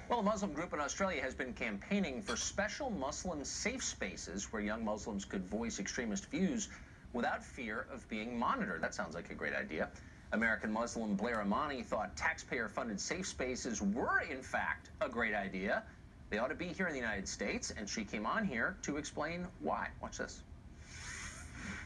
Well, a Muslim group in Australia has been campaigning for special Muslim safe spaces where young Muslims could voice extremist views without fear of being monitored. That sounds like a great idea. American Muslim Blair Imani thought taxpayer-funded safe spaces were, in fact, a great idea. They ought to be here in the United States, and she came on here to explain why. Watch this.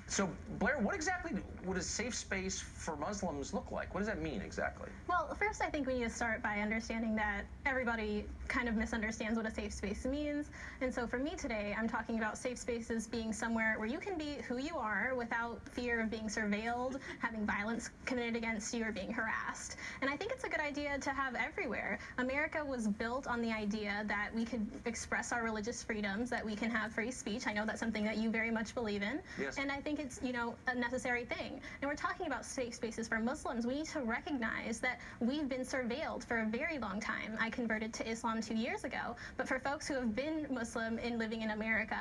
So, Blair, what exactly would a safe space for Muslims look like? What does that mean exactly? Well, first I think we need to start by understanding that everybody kind of misunderstands what a safe space means. And so for me today, I'm talking about safe spaces being somewhere where you can be who you are without fear of being surveilled, having violence committed against you, or being harassed. And I think it's a good idea to have everywhere. America was built on the idea that we could express our religious freedoms, that we can have free speech. I know that's something that you very much believe in. Yes. And I think it's, you know, a necessary thing. And we're talking about safe spaces for Muslims. We need to recognize that we've been surveilled for a very long time. I converted to Islam 2 years ago, but for folks who have been Muslim and living in America,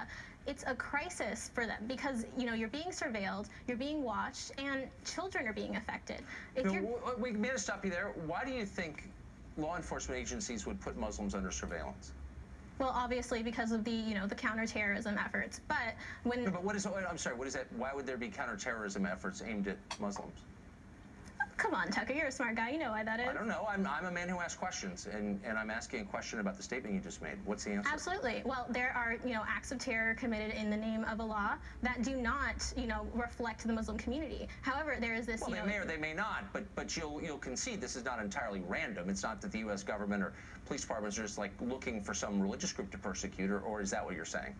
it's a crisis for them because, you know, you're being surveilled, you're being watched, and children are being affected. We may have to stop you there. Why do you think law enforcement agencies would put Muslims under surveillance? Well, obviously because of the, you know, the counterterrorism efforts. But when... No, but what is, I'm sorry, what is that? Why would there be counterterrorism efforts aimed at Muslims? Come on, Tucker, you're a smart guy. You know why that is. I don't know. I'm a man who asks questions, and I'm asking a question about the statement you just made. What's the answer? Absolutely. Well, there are, you know, acts of terror committed in the name of Allah that do not, you know, reflect the Muslim community. However, there is this, well, you know... they may or they may not, but you'll concede this is not entirely random. It's not that the U.S. government or police departments are just, like, looking for some religious group to persecute, or is that what you're saying?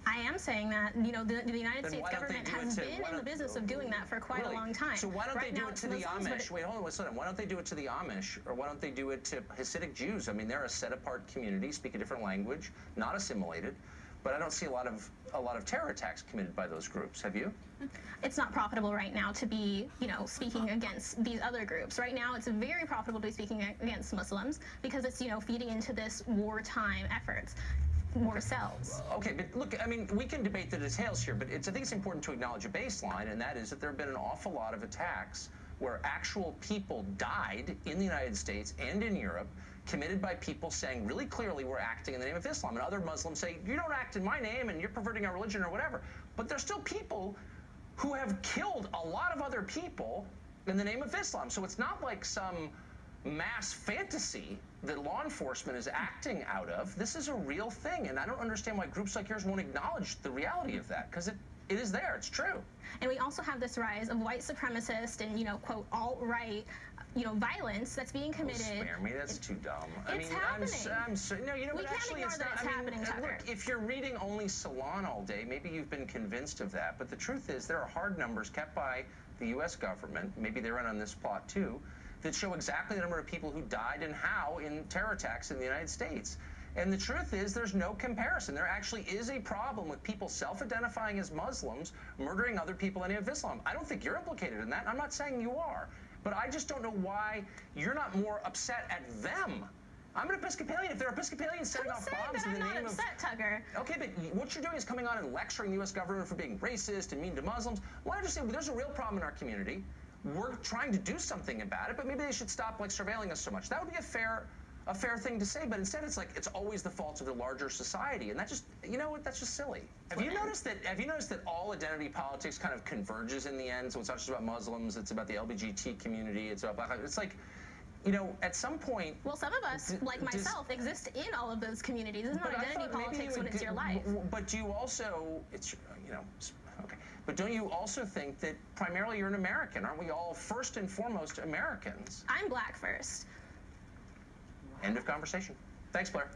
I am saying that, you know, the United States government has been in the business of doing that for quite a long time. So why don't they do it to the Amish? Wait, hold on, listen. Why don't they do it to the Amish, or why don't they do it to Hasidic Jews? I mean, they're a set-apart community, speak a different language, not assimilated. But I don't see a lot of terror attacks committed by those groups. Have you? It's not profitable right now to be, you know, speaking against these other groups. Right now, it's very profitable to be speaking against Muslims because it's, you know, feeding into this wartime efforts. More cells. Okay, but look, I mean, we can debate the details here, but I think it's important to acknowledge a baseline, and that is that there have been an awful lot of attacks where actual people died in the United States and in Europe, committed by people saying really clearly we're acting in the name of Islam. And other Muslims say, you don't act in my name and you're perverting our religion or whatever. But there's still people who have killed a lot of other people in the name of Islam. So it's not like some mass fantasy that law enforcement is acting out of. This is a real thing, and I don't understand why groups like yours won't acknowledge the reality of that, because it is there, it's true. And we also have this rise of white supremacist and, you know, quote, alt-right, you know, violence that's being committed. Don't spare me, that's too dumb. It's happening. No, you know, we but can't actually ignore it's that not. it's happening, Tucker. Look, if you're reading only Salon all day, maybe you've been convinced of that, but the truth is there are hard numbers kept by the U.S. government, maybe they're in on this plot too, that show exactly the number of people who died and how in terror attacks in the United States. And the truth is there's no comparison. There actually is a problem with people self-identifying as Muslims murdering other people in the name of Islam. I don't think you're implicated in that. I'm not saying you are. But I just don't know why you're not more upset at them. I'm an Episcopalian. If they're Episcopalians setting off bombs in the name of... I'm not upset, Tucker. Okay, but what you're doing is coming on and lecturing the U.S. government for being racist and mean to Muslims. Why don't you say, well, there's a real problem in our community. We're trying to do something about it, but maybe they should stop, like, surveilling us so much. That would be a fair thing to say, but instead it's like it's always the fault of the larger society, and that just, you know what, that's just silly. Have you noticed that all identity politics kind of converges in the end? So it's not just about Muslims, it's about the LGBT community, it's about black lives. It's like, you know, at some point... Well, some of us, like myself, exist in all of those communities. It's not identity politics when it's your life. But do you also, it's, you know, okay. But don't you also think that primarily you're an American? Aren't we all first and foremost Americans? I'm black first. End of conversation. Thanks, Blair.